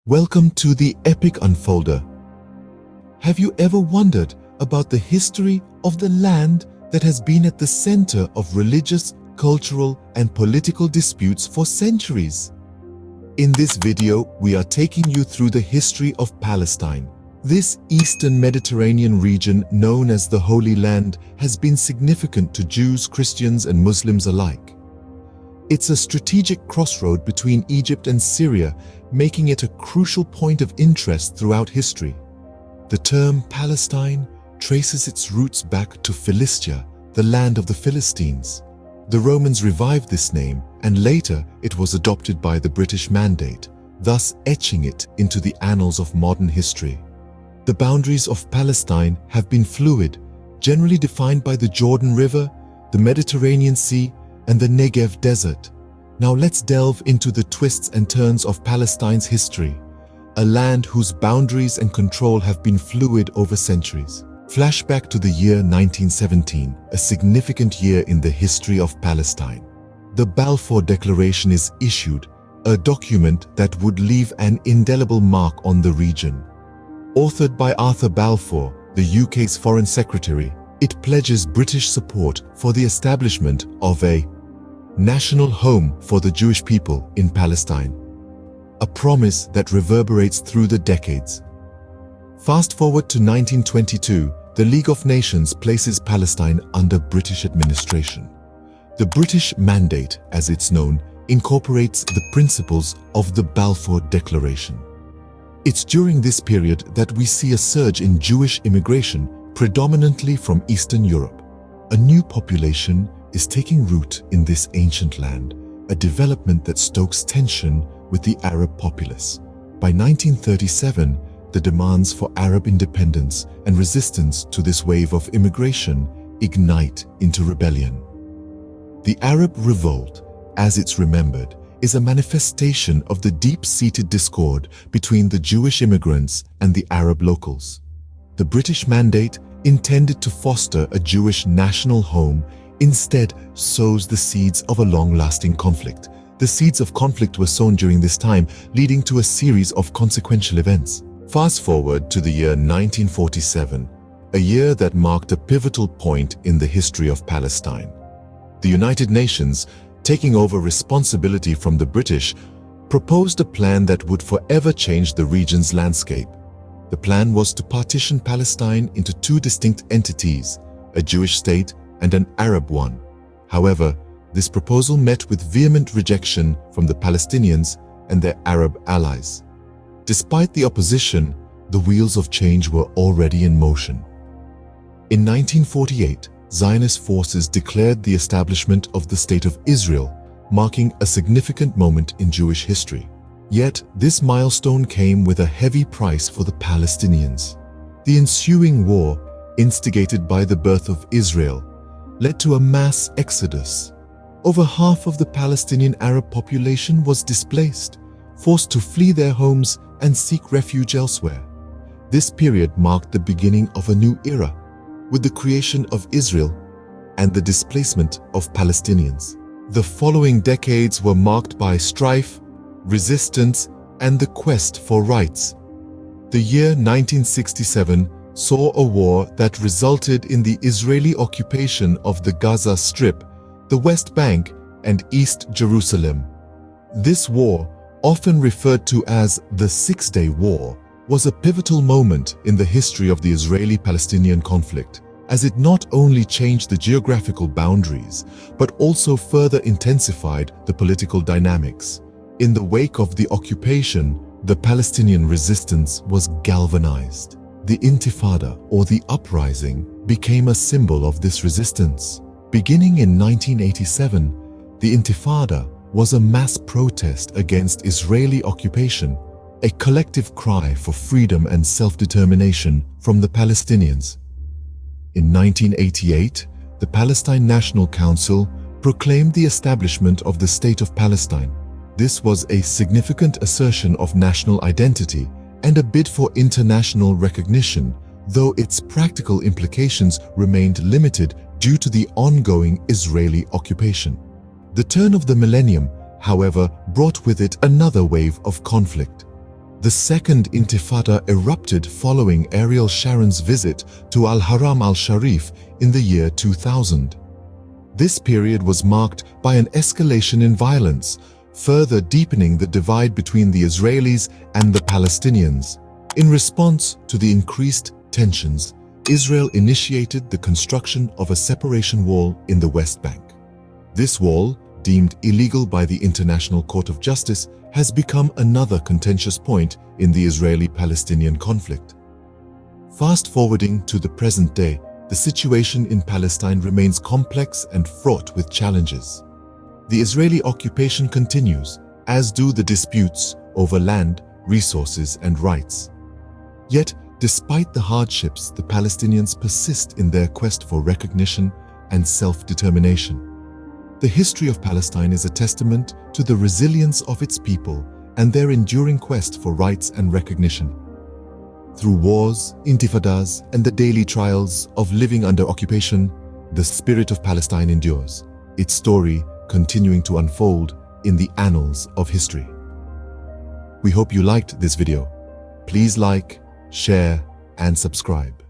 Welcome to the Epic Unfolder. Have you ever wondered about the history of the land that has been at the center of religious, cultural, and political disputes for centuries? In this video, we are taking you through the history of Palestine. This Eastern Mediterranean region, known as the Holy Land, has been significant to Jews, Christians, and Muslims alike. It's a strategic crossroad between Egypt and Syria, making it a crucial point of interest throughout history. The term Palestine traces its roots back to Philistia, the land of the Philistines. The Romans revived this name, and later it was adopted by the British Mandate, thus etching it into the annals of modern history. The boundaries of Palestine have been fluid, generally defined by the Jordan River, the Mediterranean Sea, and the Negev Desert. Now let's delve into the twists and turns of Palestine's history, a land whose boundaries and control have been fluid over centuries. Flashback to the year 1917, a significant year in the history of Palestine. The Balfour Declaration is issued, a document that would leave an indelible mark on the region. Authored by Arthur Balfour, the UK's Foreign Secretary, it pledges British support for the establishment of a national home for the Jewish people in Palestine, a promise that reverberates through the decades. Fast forward to 1922, the League of Nations places Palestine under British administration. The British Mandate, as it's known, incorporates the principles of the Balfour Declaration. It's during this period that we see a surge in Jewish immigration, predominantly from Eastern Europe. A new population is taking root in this ancient land, a development that stokes tension with the Arab populace. By 1937, the demands for Arab independence and resistance to this wave of immigration ignite into rebellion. The Arab Revolt, as it's remembered, is a manifestation of the deep-seated discord between the Jewish immigrants and the Arab locals. The British Mandate, intended to foster a Jewish national home, instead sows the seeds of a long-lasting conflict. The seeds of conflict were sown during this time, leading to a series of consequential events. Fast forward to the year 1947, a year that marked a pivotal point in the history of Palestine. The United Nations, taking over responsibility from the British, proposed a plan that would forever change the region's landscape. The plan was to partition Palestine into two distinct entities, a Jewish state and an Arab one. However, this proposal met with vehement rejection from the Palestinians and their Arab allies. Despite the opposition, the wheels of change were already in motion. In 1948, Zionist forces declared the establishment of the State of Israel, marking a significant moment in Jewish history. Yet, this milestone came with a heavy price for the Palestinians. The ensuing war, instigated by the birth of Israel, led to a mass exodus. Over half of the Palestinian Arab population was displaced, forced to flee their homes and seek refuge elsewhere. This period marked the beginning of a new era, with the creation of Israel and the displacement of Palestinians. The following decades were marked by strife, resistance, and the quest for rights. The year 1967 saw a war that resulted in the Israeli occupation of the Gaza Strip, the West Bank, and East Jerusalem. This war, often referred to as the Six-Day War, was a pivotal moment in the history of the Israeli-Palestinian conflict, as it not only changed the geographical boundaries, but also further intensified the political dynamics. In the wake of the occupation, the Palestinian resistance was galvanized. The Intifada, or the uprising, became a symbol of this resistance. Beginning in 1987, the Intifada was a mass protest against Israeli occupation, a collective cry for freedom and self-determination from the Palestinians. In 1988, the Palestine National Council proclaimed the establishment of the State of Palestine. This was a significant assertion of national identity and a bid for international recognition, though its practical implications remained limited due to the ongoing Israeli occupation. The turn of the millennium, however, brought with it another wave of conflict. The Second Intifada erupted following Ariel Sharon's visit to Al-Haram al-Sharif in the year 2000. This period was marked by an escalation in violence, further deepening the divide between the Israelis and the Palestinians. In response to the increased tensions, Israel initiated the construction of a separation wall in the West Bank. This wall, deemed illegal by the International Court of Justice, has become another contentious point in the Israeli-Palestinian conflict. Fast-forwarding to the present day, the situation in Palestine remains complex and fraught with challenges. The Israeli occupation continues, as do the disputes over land, resources, and rights. Yet, despite the hardships, the Palestinians persist in their quest for recognition and self-determination. The history of Palestine is a testament to the resilience of its people and their enduring quest for rights and recognition. Through wars, intifadas, and the daily trials of living under occupation, the spirit of Palestine endures, its story continuing to unfold in the annals of history. We hope you liked this video. Please like, share, and subscribe.